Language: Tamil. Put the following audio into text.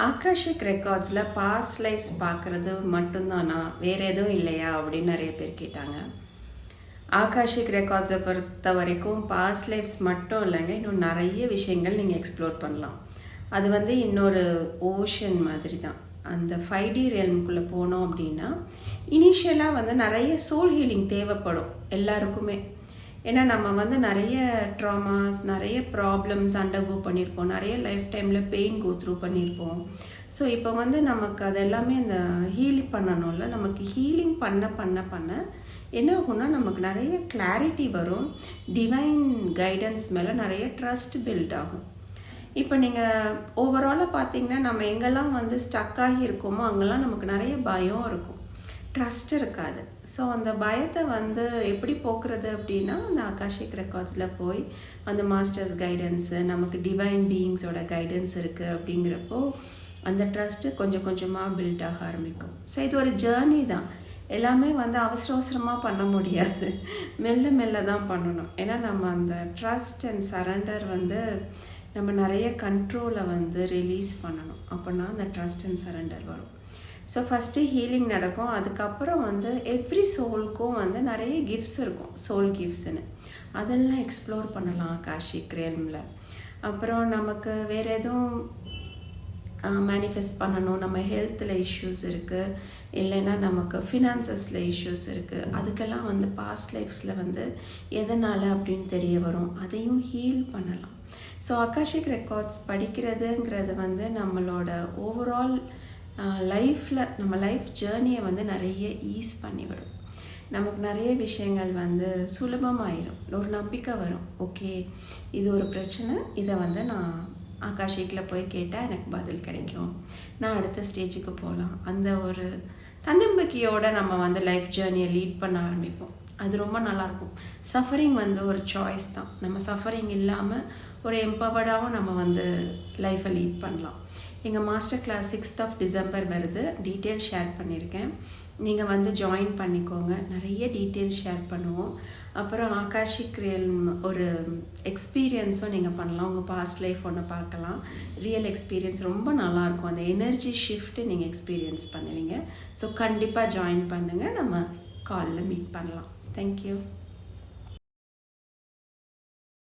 ஆகாஷிக் ரெக்கார்ட்ஸில் பாஸ்ட் லைஃப்ஸ் பார்க்குறது மட்டும்தானா, வேறு எதுவும் இல்லையா அப்படின்னு நிறைய பேர் கேட்டாங்க. ஆகாஷிக் ரெக்கார்ட்ஸை பொறுத்த வரைக்கும் பாஸ்ட் லைஃப்ஸ் மட்டும் இல்லைங்க, இன்னும் நிறைய விஷயங்கள் நீங்கள் எக்ஸ்ப்ளோர் பண்ணலாம். அது இன்னொரு ஓஷன் மாதிரி தான். அந்த 5D ரியல்முக்குள்ளே போனோம் அப்படின்னா இனிஷியலாக நிறைய சோல் ஹீலிங் தேவைப்படும் எல்லாருக்குமே. ஏன்னா நம்ம நிறைய ட்ராமாஸ், நிறைய ப்ராப்ளம்ஸ் அண்டர்கோ பண்ணியிருப்போம், நிறைய லைஃப் டைமில் பெயின் கோ த்ரூ பண்ணியிருப்போம். ஸோ இப்போ நமக்கு அது எல்லாமே இந்த ஹீல் பண்ணணும்ல, நமக்கு ஹீலிங் பண்ண பண்ண பண்ண என்ன ஆகும்னா நமக்கு நிறைய கிளாரிட்டி வரும், டிவைன் கைடன்ஸ் மேலே நிறைய ட்ரஸ்ட் பில்ட் ஆகும். இப்போ நீங்கள் ஓவராலாக பார்த்தீங்கன்னா நம்ம எங்கெல்லாம் ஸ்டக் ஆகி இருக்கோமோ அங்கெல்லாம் நமக்கு நிறைய பயம் இருக்கும், ட்ரஸ்ட் இருக்காது. ஸோ அந்த பயத்தை எப்படி போக்குறது அப்படின்னா அந்த ஆகாஷிக் ரெக்கார்ட்ஸில் போய் அந்த மாஸ்டர்ஸ் கைடன்ஸு, நமக்கு டிவைன் பீயிங்ஸோட கைடன்ஸ் இருக்குது அப்படிங்கிறப்போ அந்த ட்ரஸ்ட்டு கொஞ்சம் கொஞ்சமாக பில்ட் ஆக ஆரம்பிக்கும். ஸோ இது ஒரு ஜேர்னி தான். எல்லாமே அவசர அவசரமாக பண்ண முடியாது, மெல்ல மெல்ல தான் பண்ணணும். ஏன்னா நம்ம அந்த ட்ரஸ்ட் அண்ட் சரண்டர் நம்ம நிறைய கண்ட்ரோலை ரிலீஸ் பண்ணணும். அப்போனா அந்த ட்ரஸ்ட் அண்ட் சரண்டர் வரும். ஸோ ஃபஸ்ட்டு ஹீலிங் நடக்கும். அதுக்கப்புறம் எவ்ரி சோலுக்கும் நிறைய கிஃப்ட்ஸ் இருக்கும், சோல் கிஃப்ட்ஸ்னு. அதெல்லாம் எக்ஸ்ப்ளோர் பண்ணலாம் ஆகாஷிக் ரியல்மில். அப்புறம் நமக்கு வேறு எதுவும் மேனிஃபெஸ்ட் பண்ணணும், நம்ம ஹெல்த்தில் இஷ்யூஸ் இருக்குது, இல்லைன்னா நமக்கு ஃபினான்சஸில் இஷ்யூஸ் இருக்குது, அதுக்கெல்லாம் பாஸ்ட் லைஃப்ஸில் எதனால் அப்படின்னு தெரிய வரும், அதையும் ஹீல் பண்ணலாம். ஸோ ஆகாஷிக் ரெக்கார்ட்ஸ் படிக்கிறதுங்கிறது நம்மளோட ஓவரால் லைஃப்பில் நம்ம லைஃப் ஜேர்னியை நிறைய ஈஸ் பண்ணி விடும். நமக்கு நிறைய விஷயங்கள் சுலபமாயிரும், ஒரு நம்பிக்கை வரும். ஓகே, இது ஒரு பிரச்சனை, இதை நான் ஆகாஷிக்கில் போய் கேட்டால் எனக்கு பதில் கிடைக்கும், நான் அடுத்த ஸ்டேஜுக்கு போகலாம். அந்த ஒரு தன்னம்பிக்கையோடு நம்ம லைஃப் ஜேர்னியை லீட் பண்ண ஆரம்பிப்போம். அது ரொம்ப நல்லாயிருக்கும். சஃபரிங் ஒரு சாய்ஸ் தான். நம்ம சஃபரிங் இல்லாமல் ஒரு எம்பவர்டாகவும் நம்ம லைஃப்பை லீட் பண்ணலாம். எங்கள் மாஸ்டர் கிளாஸ் 6th December வருது, டீட்டெயில் ஷேர் பண்ணியிருக்கேன். நீங்கள் ஜாயின் பண்ணிக்கோங்க, நிறைய டீட்டெயில்ஸ் ஷேர் பண்ணுவோம். அப்புறம் ஆகாஷிக் ரியல் ஒரு எக்ஸ்பீரியன்ஸும் நீங்கள் பண்ணலாம். உங்கள் பாஸ்ட் லைஃப் ஒன்று பார்க்கலாம், ரியல் எக்ஸ்பீரியன்ஸ் ரொம்ப நல்லாயிருக்கும். அந்த எனர்ஜி ஷிஃப்ட்டு நீங்கள் எக்ஸ்பீரியன்ஸ் பண்ணுவீங்க. ஸோ கண்டிப்பாக ஜாயின் பண்ணுங்கள், நம்ம காலில் மீட் பண்ணலாம். தேங்க்யூ.